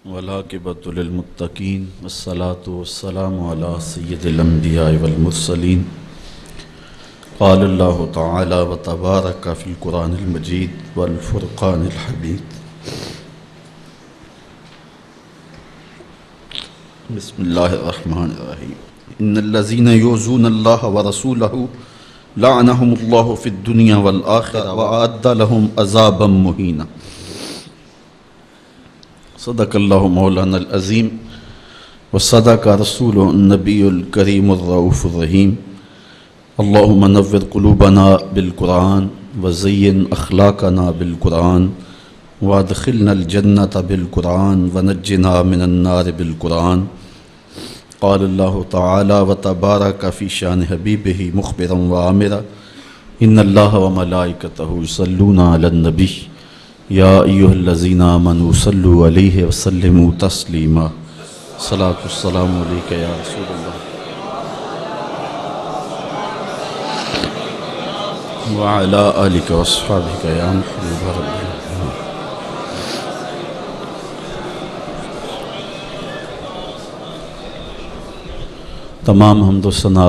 والعاقبۃ للمتقین والصلاۃ والسلام علی سید الانبیاء والمرسلین قال اللہ تعالی وتبارک فی القرآن المجید والفرقان الحمید بسم اللہ الرحمن الرحیم ان الذین یؤذون اللہ ورسولہ لعنہم اللہ فی الدنیا والآخرہ وأعد لهم عذابا مہینا۔ صدق اللہ مولانا العظیم وصدق رسول النبی الکریم الرؤوف الرحیم۔ اللہم نور قلوبنا بالقرآن وزین اخلاقنا بالقرآن وادخلنا الجنة بالقرآن ونجنا من النار بالقرآن۔ قال اللہ تعالی وتبارک فی شان حبیبہ مخبرا وآمرا ان اللہ وملائکتہ یصلون علی النبی یا ایھا الذین آمنوا صلوا علیہ وسلموا تسلیما۔ صلاۃ السلام علیک یا رسول اللہ وعلی آلک واصحابک یا محبوب رب العالمین۔ تمام حمد و ثنا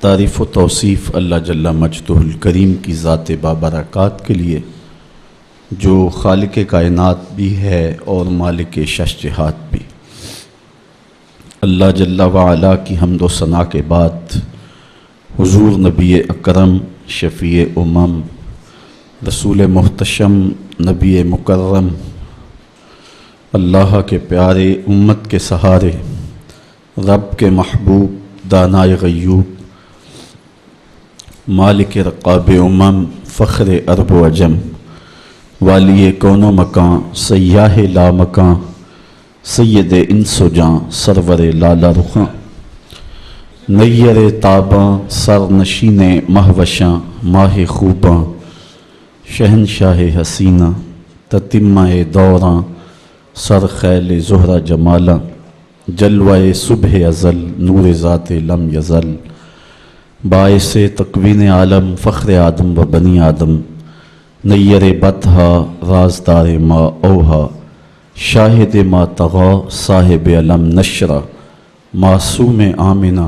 تعریف و توصیف اللہ جل مجدہ الکریم کی ذات بابرکات کے لیے، جو خالق کائنات بھی ہے اور مالک شش جہات بھی۔ اللہ جل وعلا کی حمد و ثنا کے بعد حضور نبی اکرم شفیع امم رسول محتشم نبی مکرم اللہ کے پیارے امت کے سہارے رب کے محبوب دانائے غیوب مالک رقاب امم فخر عرب و عجم والی کون و مکان سیاہ لا مکان سید انس و جاں سرور لالا رخاں نیر تاباں سر نشین مہوشاں ماہ خوباں شہنشاہ حسینہ تتمہ دوراں سر خیل زہرہ جمالاں جلوہ صبح ازل نور ذات لم یزل باعث تکوین عالم فخر آدم و بنی آدم نیر بطحا رازدار ما اوہا شاہد ما تغا صاحب علم نشرہ معصوم آمنہ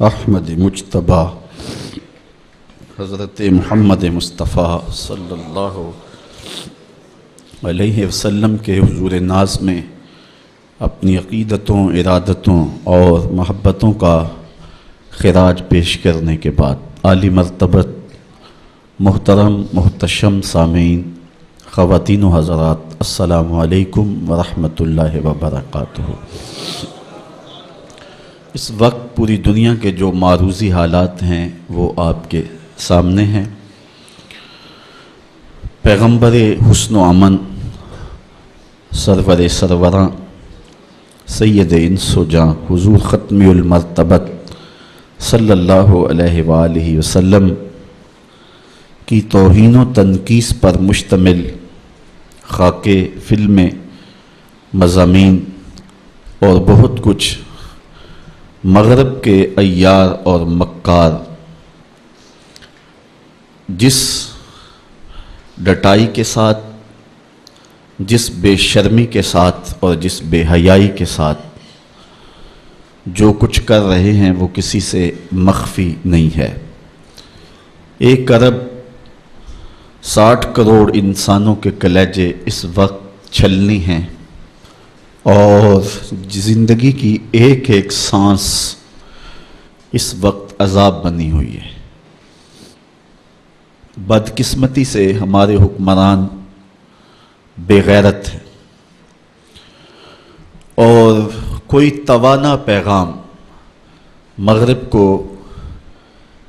احمد مجتبیٰ حضرت محمد مصطفیٰ صلی اللہ علیہ وسلم کے حضور ناز میں اپنی عقیدتوں ارادتوں اور محبتوں کا خراج پیش کرنے کے بعد عالی مرتبت محترم محتشم سامعین خواتین و حضرات، السلام علیکم ورحمۃ اللہ وبرکاتہ۔ اس وقت پوری دنیا کے جو معروضی حالات ہیں وہ آپ کے سامنے ہیں۔ پیغمبر حسن و امن سرور سروراں سید انس و جاں حضور ختمی المرتبت صلی اللہ علیہ وآلہ وسلم کی توہین و تنقیص پر مشتمل خاک فلمیں مضامین اور بہت کچھ مغرب کے عیار اور مکار جس ڈٹائی کے ساتھ، جس بے شرمی کے ساتھ اور جس بے حیائی کے ساتھ جو کچھ کر رہے ہیں وہ کسی سے مخفی نہیں ہے۔ 1.60 کروڑ انسانوں کے کلیجے اس وقت چھلنی ہیں اور زندگی کی ایک ایک سانس اس وقت عذاب بنی ہوئی ہے۔ بدقسمتی سے ہمارے حکمران بے غیرت ہے اور کوئی توانا پیغام مغرب کو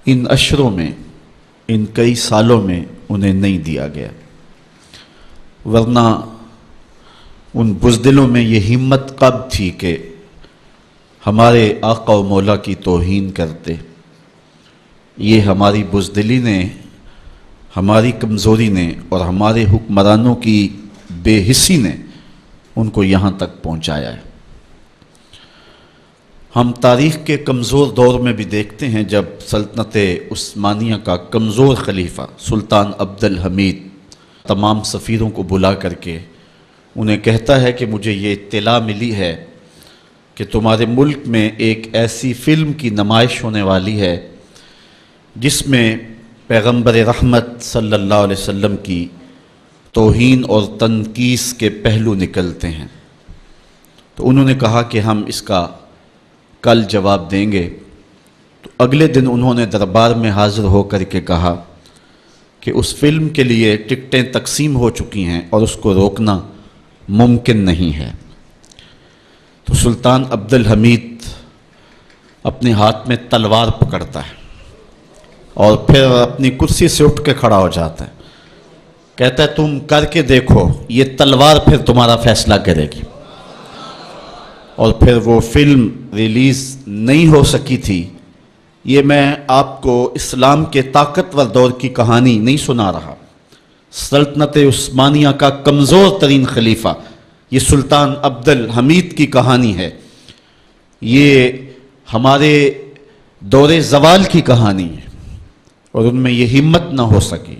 ان اشروں میں، ان کئی سالوں میں انہیں نہیں دیا گیا، ورنہ ان بزدلوں میں یہ ہمت کب تھی کہ ہمارے آقا و مولا کی توہین کرتے۔ یہ ہماری بزدلی نے، ہماری کمزوری نے اور ہمارے حکمرانوں کی بے حسی نے ان کو یہاں تک پہنچایا ہے۔ ہم تاریخ کے کمزور دور میں بھی دیکھتے ہیں جب سلطنت عثمانیہ کا کمزور خلیفہ سلطان عبد الحمید تمام سفیروں کو بلا کر کے انہیں کہتا ہے کہ مجھے یہ اطلاع ملی ہے کہ تمہارے ملک میں ایک ایسی فلم کی نمائش ہونے والی ہے جس میں پیغمبر رحمت صلی اللہ علیہ وسلم کی توہین اور تنقیص کے پہلو نکلتے ہیں۔ تو انہوں نے کہا کہ ہم اس کا کل جواب دیں گے۔ تو اگلے دن انہوں نے دربار میں حاضر ہو کر کے کہا کہ اس فلم کے لیے ٹکٹیں تقسیم ہو چکی ہیں اور اس کو روکنا ممکن نہیں ہے۔ تو سلطان عبد الحمید اپنے ہاتھ میں تلوار پکڑتا ہے اور پھر اپنی کرسی سے اٹھ کے کھڑا ہو جاتا ہے، کہتا ہے تم کر کے دیکھو، یہ تلوار پھر تمہارا فیصلہ کرے گی۔ اور پھر وہ فلم ریلیز نہیں ہو سکی تھی۔ یہ میں آپ کو اسلام کے طاقتور دور کی کہانی نہیں سنا رہا، سلطنت عثمانیہ کا کمزور ترین خلیفہ یہ سلطان عبد الحمید کی کہانی ہے۔ یہ ہمارے دور زوال کی کہانی ہے اور ان میں یہ ہمت نہ ہو سکی،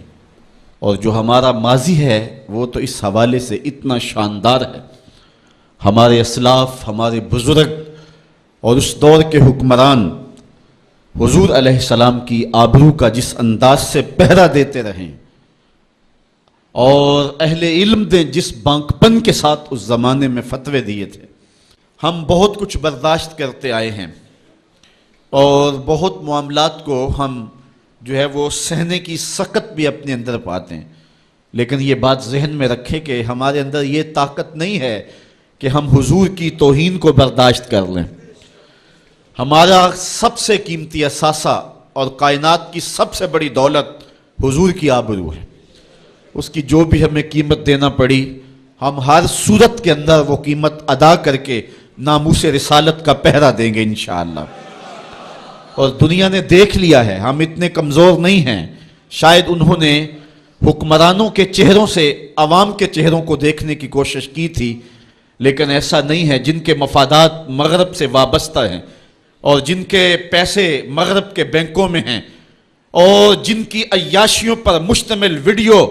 اور جو ہمارا ماضی ہے وہ تو اس حوالے سے اتنا شاندار ہے۔ ہمارے اسلاف، ہمارے بزرگ اور اس دور کے حکمران حضور علیہ السلام کی آبرو کا جس انداز سے پہرا دیتے رہیں اور اہل علم نے جس بانکپن کے ساتھ اس زمانے میں فتوے دیے تھے، ہم بہت کچھ برداشت کرتے آئے ہیں اور بہت معاملات کو ہم جو ہے وہ سہنے کی سخت بھی اپنے اندر پاتے ہیں، لیکن یہ بات ذہن میں رکھیں کہ ہمارے اندر یہ طاقت نہیں ہے کہ ہم حضور کی توہین کو برداشت کر لیں۔ ہمارا سب سے قیمتی اثاثہ اور کائنات کی سب سے بڑی دولت حضور کی آبرو ہے۔ اس کی جو بھی ہمیں قیمت دینا پڑی، ہم ہر صورت کے اندر وہ قیمت ادا کر کے ناموس رسالت کا پہرا دیں گے انشاءاللہ۔ اور دنیا نے دیکھ لیا ہے ہم اتنے کمزور نہیں ہیں۔ شاید انہوں نے حکمرانوں کے چہروں سے عوام کے چہروں کو دیکھنے کی کوشش کی تھی، لیکن ایسا نہیں ہے۔ جن کے مفادات مغرب سے وابستہ ہیں اور جن کے پیسے مغرب کے بینکوں میں ہیں اور جن کی عیاشیوں پر مشتمل ویڈیو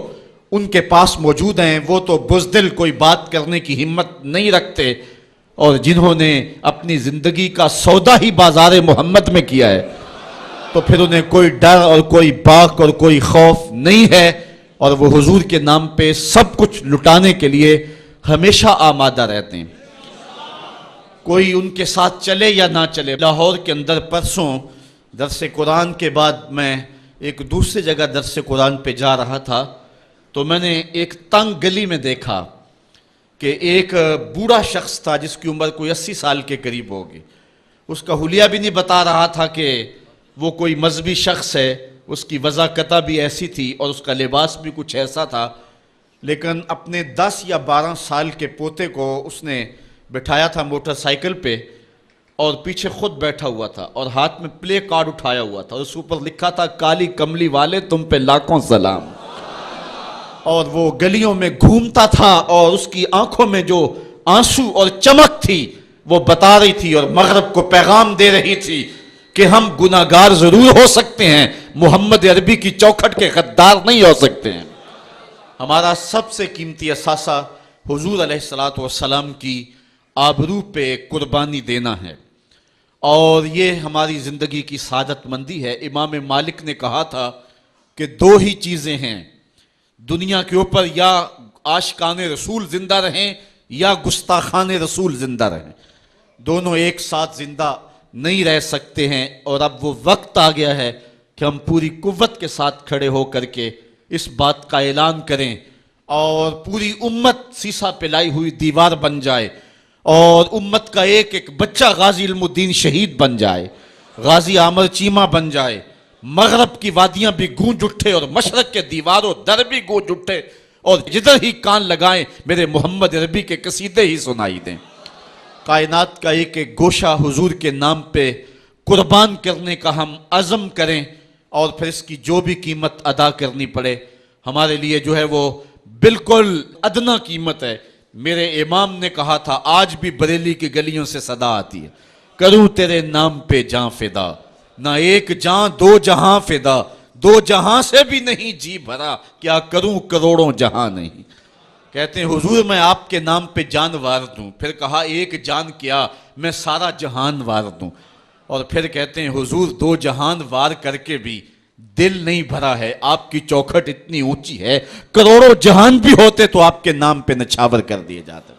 ان کے پاس موجود ہیں، وہ تو بزدل کوئی بات کرنے کی ہمت نہیں رکھتے، اور جنہوں نے اپنی زندگی کا سودا ہی بازار محمد میں کیا ہے، تو پھر انہیں کوئی ڈر اور کوئی باک اور کوئی خوف نہیں ہے، اور وہ حضور کے نام پہ سب کچھ لٹانے کے لیے ہمیشہ آمادہ رہتے ہیں۔ کوئی ان کے ساتھ چلے یا نہ چلے۔ لاہور کے اندر پرسوں درس قرآن کے بعد میں ایک دوسری جگہ درس قرآن پہ جا رہا تھا، تو میں نے ایک تنگ گلی میں دیکھا کہ ایک بوڑھا شخص تھا جس کی عمر کوئی 80 سال کے قریب ہوگی۔ اس کا حلیہ بھی نہیں بتا رہا تھا کہ وہ کوئی مذہبی شخص ہے، اس کی وضاحت بھی ایسی تھی اور اس کا لباس بھی کچھ ایسا تھا، لیکن اپنے 10 یا 12 سال کے پوتے کو اس نے بٹھایا تھا موٹر سائیکل پہ اور پیچھے خود بیٹھا ہوا تھا اور ہاتھ میں پلے کارڈ اٹھایا ہوا تھا، اور اس اوپر لکھا تھا کالی کملی والے تم پہ لاکھوں سلام۔ اور وہ گلیوں میں گھومتا تھا اور اس کی آنکھوں میں جو آنسو اور چمک تھی وہ بتا رہی تھی اور مغرب کو پیغام دے رہی تھی کہ ہم گناہگار ضرور ہو سکتے ہیں، محمد عربی کی چوکھٹ کے غدار نہیں ہو سکتے ہیں۔ ہمارا سب سے قیمتی اثاثہ حضور علیہ السلام کی آبرو پہ قربانی دینا ہے، اور یہ ہماری زندگی کی سعادت مندی ہے۔ امام مالک نے کہا تھا کہ 2 ہی چیزیں ہیں دنیا کے اوپر، یا عاشقان رسول زندہ رہیں یا گستاخان رسول زندہ رہیں، دونوں ایک ساتھ زندہ نہیں رہ سکتے ہیں۔ اور اب وہ وقت آ گیا ہے کہ ہم پوری قوت کے ساتھ کھڑے ہو کر کے اس بات کا اعلان کریں اور پوری امت سیسا پلائی ہوئی دیوار بن جائے، اور امت کا ایک ایک بچہ غازی علم الدین شہید بن جائے، غازی عامر چیمہ بن جائے، مغرب کی وادیاں بھی گونج اٹھے اور مشرق کے دیواروں در بھی گونج اٹھے، اور جدھر ہی کان لگائیں میرے محمد عربی کے قصیدے ہی سنائی دیں۔ کائنات کا ایک ایک گوشہ حضور کے نام پہ قربان کرنے کا ہم عزم کریں، اور پھر اس کی جو بھی قیمت ادا کرنی پڑے ہمارے لیے جو ہے وہ بالکل ادنا قیمت ہے۔ میرے امام نے کہا تھا، آج بھی بریلی کی گلیوں سے صدا آتی ہے، کروں تیرے نام پہ جاں فدا، نہ ایک جاں 2 جہاں فدا، 2 جہاں سے بھی نہیں جی بھرا، کیا کروں کروڑوں جہاں نہیں۔ کہتے ہیں حضور میں آپ کے نام پہ جان وار دوں. پھر کہا ایک جان کیا میں سارا جہان وار دوں. اور پھر کہتے ہیں حضور 2 جہان وار کر کے بھی دل نہیں بھرا ہے، آپ کی چوکھٹ اتنی اونچی ہے کروڑوں جہان بھی ہوتے تو آپ کے نام پہ نچھاور کر دیے جاتے.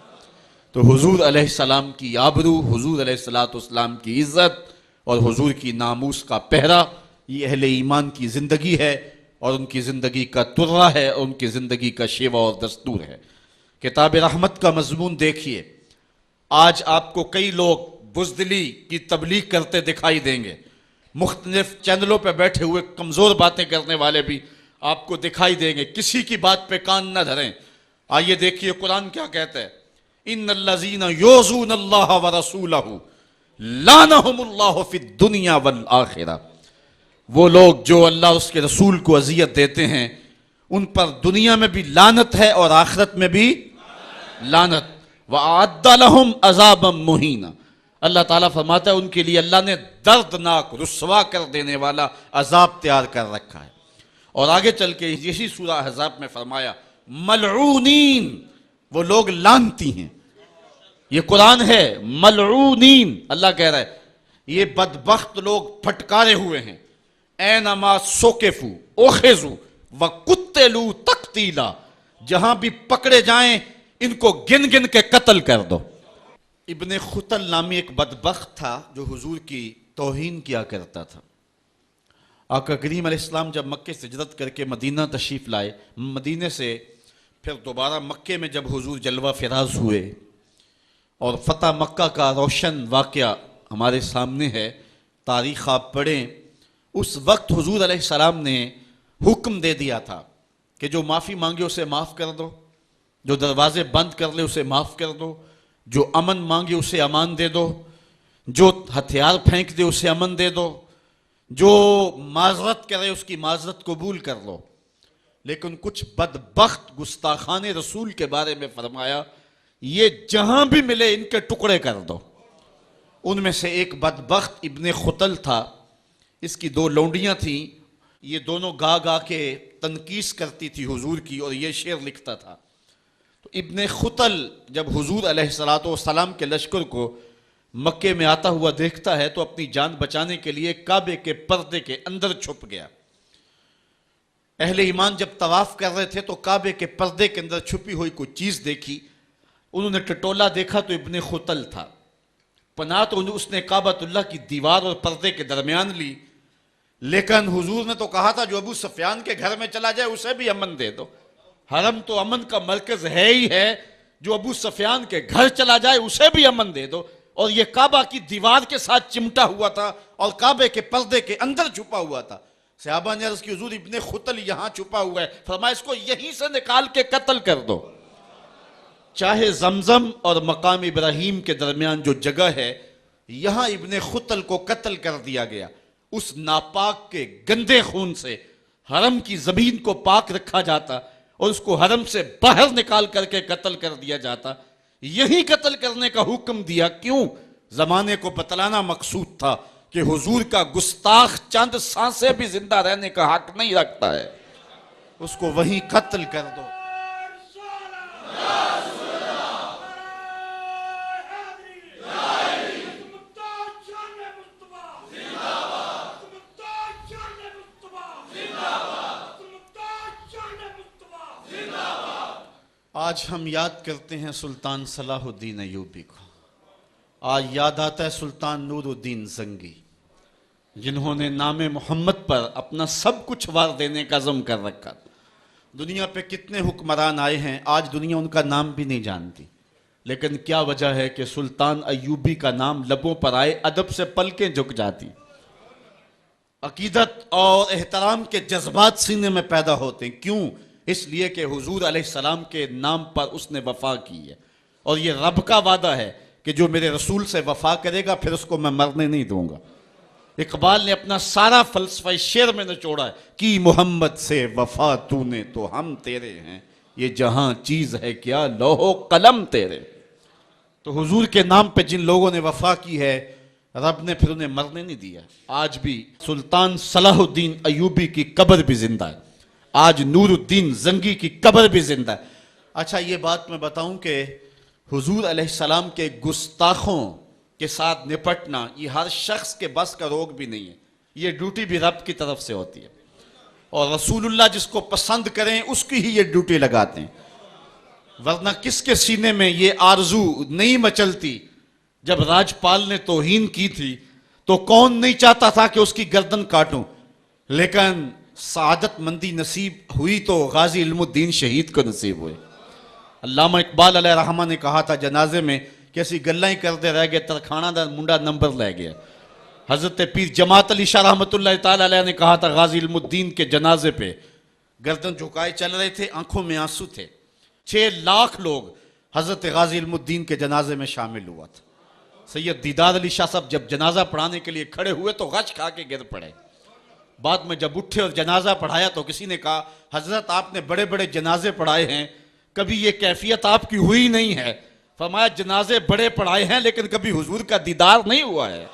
تو حضور علیہ السلام کی آبرو، حضور علیہ السلام کی عزت اور حضور کی ناموس کا پہرا، یہ اہل ایمان کی زندگی ہے اور ان کی زندگی کا ترہ ہے اور ان کی زندگی کا شیوہ اور دستور ہے. کتاب رحمت کا مضمون دیکھیے. آج آپ کو کئی لوگ بزدلی کی تبلیغ کرتے دکھائی دیں گے، مختلف چینلوں پہ بیٹھے ہوئے کمزور باتیں کرنے والے بھی آپ کو دکھائی دیں گے. کسی کی بات پہ کان نہ دھریں. آئیے دیکھیے قرآن کیا کہتا ہے. ان الذین یؤذون اللہ ورسولہ لعنہم اللہ فی الدنیا والآخرہ. وہ لوگ جو اللہ اس کے رسول کو اذیت دیتے ہیں ان پر دنیا میں بھی لعنت ہے اور آخرت میں بھی لعنت. وَأَعَدَّ لَهُمْ عَذَابًا مُهِينًا. اللہ تعالیٰ فرماتا ہے ان کے لیے اللہ نے دردناک رسوا کر دینے والا عذاب تیار کر رکھا ہے. اور آگے چل کے یہی سورہ احزاب میں فرمایا ملعونین، وہ لوگ لعنتی ہیں. یہ قرآن ہے. ملعونین اللہ کہہ رہا ہے یہ بدبخت لوگ پھٹکارے ہوئے ہیں. اینما سوکفوا اخذوا وقتلوا تقتیلا. جہاں بھی پکڑے جائیں ان کو گن گن کے قتل کر دو. ابن خطل نامی ایک بدبخت تھا جو حضور کی توہین کیا کرتا تھا. آقا کریم علیہ السلام جب مکے سے ہجرت کر کے مدینہ تشریف لائے، مدینے سے پھر دوبارہ مکے میں جب حضور جلوہ فراز ہوئے اور فتح مکہ کا روشن واقعہ ہمارے سامنے ہے، تاریخ آپ پڑھیں. اس وقت حضور علیہ السلام نے حکم دے دیا تھا کہ جو معافی مانگے اسے معاف کر دو، جو دروازے بند کر لے اسے معاف کر دو، جو امن مانگے اسے امان دے دو، جو ہتھیار پھینک دے اسے امن دے دو، جو معذرت کرے اس کی معذرت قبول کر لو. لیکن کچھ بدبخت گستاخان رسول کے بارے میں فرمایا یہ جہاں بھی ملے ان کے ٹکڑے کر دو. ان میں سے ایک بدبخت ابن خطل تھا. اس کی 2 لونڈیاں تھیں. یہ دونوں گا گا کے تنقیس کرتی تھی حضور کی اور یہ شعر لکھتا تھا. تو ابن خطل جب حضور علیہ السلام کے لشکر کو مکے میں آتا ہوا دیکھتا ہے تو اپنی جان بچانے کے لیے کعبے کے پردے کے اندر چھپ گیا. اہل ایمان جب طواف کر رہے تھے تو کعبے کے پردے کے اندر چھپی ہوئی کوئی چیز دیکھی. انہوں نے ٹٹولا دیکھا تو ابن خطل تھا. پناہ تو اس نے کعبۃ اللہ کی دیوار اور پردے کے درمیان لی. لیکن حضور نے تو کہا تھا جو ابو سفیان کے گھر میں چلا جائے اسے بھی امن دے دو. حرم تو امن کا مرکز ہے ہی ہے. جو ابو سفیان کے گھر چلا جائے اسے بھی امن دے دو. اور یہ کعبہ کی دیوار کے ساتھ چمٹا ہوا تھا اور کعبے کے پردے کے اندر چھپا ہوا تھا. صحابہ نے عرض کی حضور ابن خطل یہاں چھپا ہوا ہے. فرمایا اس کو یہیں سے نکال کے قتل کر دو. چاہے زمزم اور مقام ابراہیم کے درمیان جو جگہ ہے یہاں ابن خطل کو قتل کر دیا گیا. اس ناپاک کے گندے خون سے حرم کی زمین کو پاک رکھا جاتا اور اس کو حرم سے باہر نکال کر کے قتل کر دیا جاتا. یہی قتل کرنے کا حکم دیا. کیوں؟ زمانے کو بتلانا مقصود تھا کہ حضور کا گستاخ چند سانسیں بھی زندہ رہنے کا حق نہیں رکھتا ہے. اس کو وہیں قتل کر دو. آج ہم یاد کرتے ہیں سلطان صلاح الدین ایوبی کو. آج یاد آتا ہے سلطان نور الدین زنگی جنہوں نے نام محمد پر اپنا سب کچھ وار دینے کا عزم کر رکھا. دنیا پہ کتنے حکمران آئے ہیں آج دنیا ان کا نام بھی نہیں جانتی. لیکن کیا وجہ ہے کہ سلطان ایوبی کا نام لبوں پر آئے ادب سے پلکیں جھک جاتی. عقیدت اور احترام کے جذبات سینے میں پیدا ہوتے ہیں. کیوں؟ اس لیے کہ حضور علیہ السلام کے نام پر اس نے وفا کی ہے. اور یہ رب کا وعدہ ہے کہ جو میرے رسول سے وفا کرے گا پھر اس کو میں مرنے نہیں دوں گا. اقبال نے اپنا سارا فلسفہ شعر میں نچوڑا ہے کہ محمد سے وفا تو نے تو ہم تیرے ہیں، یہ جہاں چیز ہے کیا لوح و قلم تیرے. تو حضور کے نام پہ جن لوگوں نے وفا کی ہے رب نے پھر انہیں مرنے نہیں دیا. آج بھی سلطان صلاح الدین ایوبی کی قبر بھی زندہ ہے. آج نور الدین زنگی کی قبر بھی زندہ ہے. اچھا یہ بات میں بتاؤں کہ حضور علیہ السلام کے گستاخوں کے ساتھ نپٹنا یہ ہر شخص کے بس کا روگ بھی نہیں ہے، یہ ڈیوٹی بھی رب کی طرف سے ہوتی ہے، اور رسول اللہ جس کو پسند کریں اس کی ہی یہ ڈیوٹی لگاتے ہیں، ورنہ کس کے سینے میں یہ آرزو نہیں مچلتی؟ جب راجپال نے توہین کی تھی تو کون نہیں چاہتا تھا کہ اس کی گردن کاٹوں، لیکن سعادت مندی نصیب ہوئی تو غازی علم الدین شہید کو نصیب ہوئے۔ علامہ اقبال علیہ رحمہ نے کہا تھا جنازے میں کہ اسی گلہ ہی کرتے رہ گئے، ترکھانہ دا منڈا نمبر لے گیا۔ حضرت پیر جماعت علی شاہ رحمۃ اللہ تعالیٰ علیہ نے کہا تھا غازی علم الدین کے جنازے پہ گردن جھکائے چل رہے تھے، آنکھوں میں آنسو تھے، 6 لاکھ لوگ حضرت غازی علم الدین کے جنازے میں شامل ہوا تھا۔ سید دیدار علی شاہ صاحب جب جنازہ پڑھانے کے لیے کھڑے ہوئے تو غش کھا کے گر پڑے، بعد میں جب اٹھے اور جنازہ پڑھایا تو کسی نے کہا حضرت آپ نے بڑے بڑے جنازے پڑھائے ہیں، کبھی یہ کیفیت آپ کی ہوئی نہیں ہے۔ فرمایا جنازے بڑے پڑھائے ہیں لیکن کبھی حضور کا دیدار نہیں ہوا ہے۔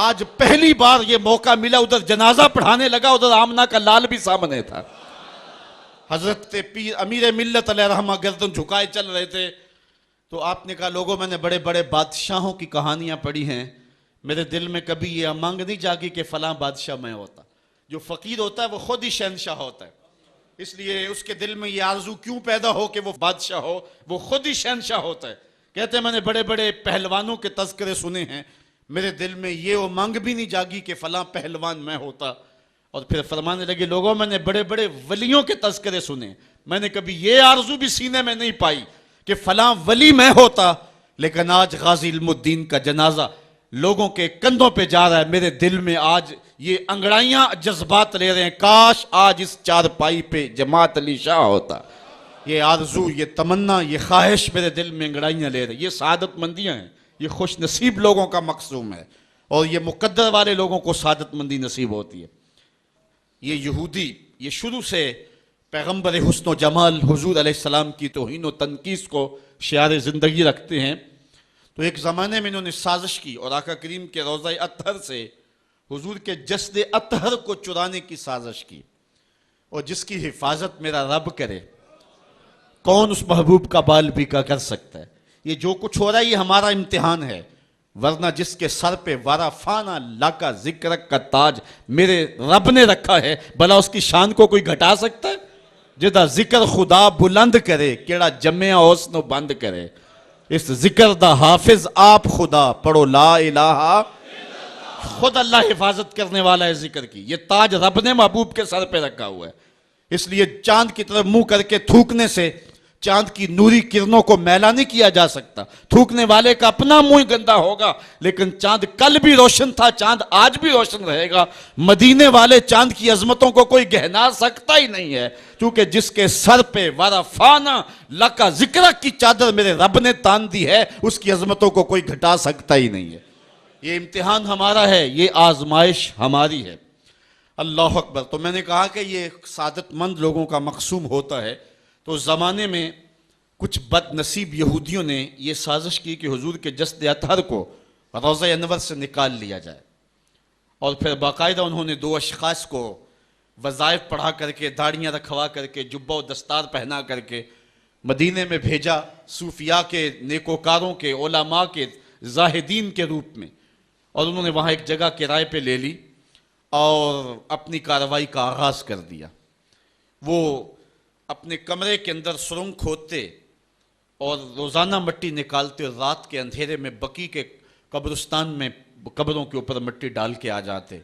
آج پہلی بار یہ موقع ملا، ادھر جنازہ پڑھانے لگا، ادھر آمنہ کا لال بھی سامنے تھا۔ حضرت پیر امیر ملت علیہ رحمہ گردن جھکائے چل رہے تھے تو آپ نے کہا لوگوں میں نے بڑے بڑے بادشاہوں کی کہانیاں پڑھی ہیں، میرے دل میں کبھی یہ امنگ نہیں جاگی کہ فلاں بادشاہ میں ہوتا۔ جو فقیر ہوتا ہے وہ خود ہی شہنشاہ ہوتا ہے، اس لیے اس کے دل میں یہ آرزو کیوں پیدا ہو کہ وہ بادشاہ ہو، وہ خود ہی شہنشاہ ہوتا ہے۔ کہتے ہیں میں نے بڑے بڑے پہلوانوں کے تذکرے سنے ہیں، میرے دل میں یہ امنگ بھی نہیں جاگی کہ فلاں پہلوان میں ہوتا۔ اور پھر فرمانے لگے لوگوں میں نے بڑے بڑے ولیوں کے تذکرے سنے، میں نے کبھی یہ آرزو بھی سینے میں نہیں پائی کہ فلاں ولی میں ہوتا، لیکن آج غازی علم الدین کا جنازہ لوگوں کے کندھوں پہ جا رہا ہے، میرے دل میں آج یہ انگڑائیاں جذبات لے رہے ہیں، کاش آج اس چارپائی پہ جماعت علی شاہ ہوتا۔ یہ آرزو، یہ تمنا، یہ خواہش میرے دل میں انگڑائیاں لے رہے ہیں۔ یہ سعادت مندیاں ہیں، یہ خوش نصیب لوگوں کا مقصوم ہے، اور یہ مقدر والے لوگوں کو سعادت مندی نصیب ہوتی ہے۔ یہ یہودی یہ شروع سے پیغمبر حسن و جمال حضور علیہ السلام کی توہین و تنقیص کو شعار زندگی رکھتے ہیں، تو ایک زمانے میں انہوں نے سازش کی اور آقا کریم کے روضہ اطہر سے حضور کے جسد اطہر کو چرانے کی سازش کی، اور جس کی حفاظت میرا رب کرے کون اس محبوب کا بال بھی کا کر سکتا ہے۔ یہ جو کچھ ہو رہا ہے یہ ہمارا امتحان ہے، ورنہ جس کے سر پہ وارا فانا لاکا ذکر کا تاج میرے رب نے رکھا ہے، بھلا اس کی شان کو کوئی گھٹا سکتا ہے؟ جدا ذکر خدا بلند کرے کیڑا جمعہ اوس نو بند کرے، اس ذکر دا حافظ آپ خدا پڑھو لا الہ، خود اللہ حفاظت کرنے والا ہے ذکر کی۔ یہ تاج رب نے محبوب کے سر پہ رکھا ہوا ہے، اس لیے چاند کی طرف منہ کر کے تھوکنے سے چاند کی نوری کرنوں کو میلا نہیں کیا جا سکتا۔ تھوکنے والے کا اپنا منہ گندا ہوگا، لیکن چاند کل بھی روشن تھا، چاند آج بھی روشن رہے گا۔ مدینے والے چاند کی عظمتوں کو کوئی گہنا سکتا ہی نہیں ہے، کیونکہ جس کے سر پہ ورفانا لکا ذکر کی چادر میرے رب نے تان دی ہے، اس کی عظمتوں کو کوئی گھٹا سکتا ہی نہیں ہے۔ یہ امتحان ہمارا ہے، یہ آزمائش ہماری ہے۔ اللہ اکبر۔ تو میں نے کہا کہ یہ سعادت مند لوگوں کا مقصوم ہوتا ہے، تو اس زمانے میں کچھ بد نصیب یہودیوں نے یہ سازش کی کہ حضور کے جسد اطہر کو روضہ انور سے نکال لیا جائے، اور پھر باقاعدہ انہوں نے 2 اشخاص کو وظائف پڑھا کر کے، داڑیاں رکھوا کر کے، جبہ و دستار پہنا کر کے مدینے میں بھیجا، صوفیاء کے، نیکوکاروں کے، علماء کے، زاہدین کے روپ میں، اور انہوں نے وہاں ایک جگہ کرائے پہ لے لی اور اپنی کارروائی کا آغاز کر دیا۔ وہ اپنے کمرے کے اندر سرنگ کھودتے اور روزانہ مٹی نکالتے، اور رات کے اندھیرے میں بقی کے قبرستان میں قبروں کے اوپر مٹی ڈال کے آ جاتے،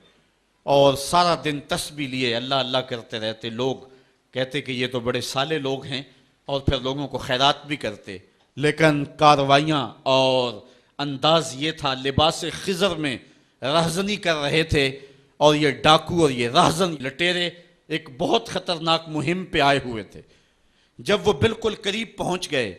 اور سارا دن تسبیح لیے اللہ اللہ کرتے رہتے۔ لوگ کہتے کہ یہ تو بڑے صالح لوگ ہیں، اور پھر لوگوں کو خیرات بھی کرتے، لیکن کارروائیاں اور انداز یہ تھا، لباس خضر میں رہزنی کر رہے تھے، اور یہ ڈاکو اور یہ رہزن لٹیرے ایک بہت خطرناک مہم پہ آئے ہوئے تھے۔ جب وہ بالکل قریب پہنچ گئے